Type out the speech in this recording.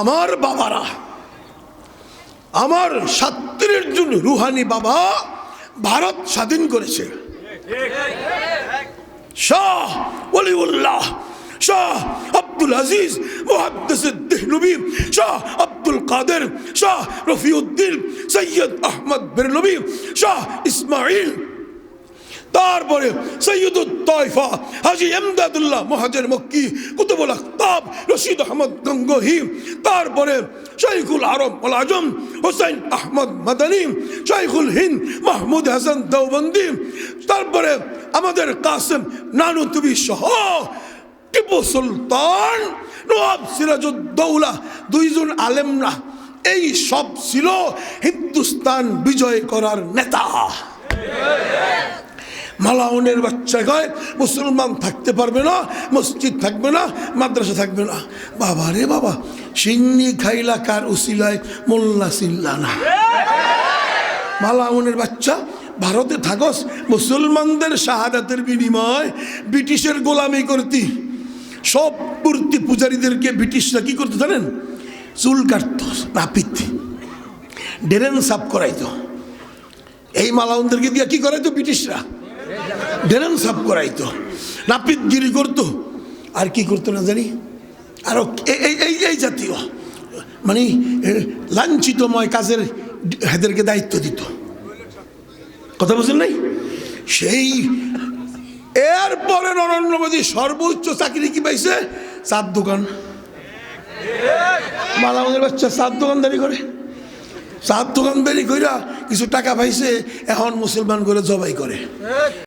আমার বাবারা, আমার 37 জন রুহানি বাবা ভারত স্বাধীন করেছে। শাহ ওলিউল্লাহ, শাহ আব্দুল আজিজ মুহাদ্দিস দেহলভী, শাহ আব্দুল কাদের, শাহ রফিউদ্দিন, সৈয়দ আহমদ বেরলভী, শাহ ইসমাইল, তারপরে সৈয়দুত তাইফা হাজী এমদাদুল্লাহ মুহাজির মক্কি, কুতুবুল আখতাব রশিদ আহমদ গঙ্গোহী, তারপরে শাইখুল আরব ওয়াল আজম হুসাইন আহমদ মাদানী, শাইখুল হিন্দ মাহমুদ হাসান দেওবন্দি, তারপরে আমাদের কাসেম নানুতুবি সহ টিপু সুলতান, নওয়াব সিরাজউদ্দৌলা, 2 জন আলেমরা, এই সব ছিল হিন্দুস্তান বিজয় করার নেতা। মালাউনের বাচ্চা কয় মুসলমান থাকতে পারবে না, মসজিদ থাকবে না, মাদ্রাসা থাকবে না। বাবা রে বাবা, সিন্নি খাইলা কার উসিলায় মোল্লা চিল্লা না। মালাউনের বাচ্চা, ভারতে থাকস, মুসলমানদের শাহাদাতের বিনিময় ব্রিটিশের গোলামি করতি। সব মূর্তি পূজারীদেরকে ব্রিটিশরা কি করতে জানেন? চুল কাটত, নাপিত, ডেরেন সাফ করাইতো। এই মালাউনদেরকে দিয়ে কি করাইতো? ব্রিটিশরা ডেরেন সাফ করাইতো, নাপিতগিরি করতো, আর কি করতো না জানি, আরো এই জাতীয় মানে লাঞ্ছিতময় কাজের এদেরকে দায়িত্ব দিত। কথা বুঝলেন নাই? সেই এরপরে নরেন্দ্র মোদী সর্বোচ্চ চাকরি কি পাইছে? চার দোকান। মালাউনের বাচ্চা চার দোকানদারি করে, চার দোকানদারি কইরা কিছু টাকা পাইছে, এখন মুসলমান করে জবাই করে।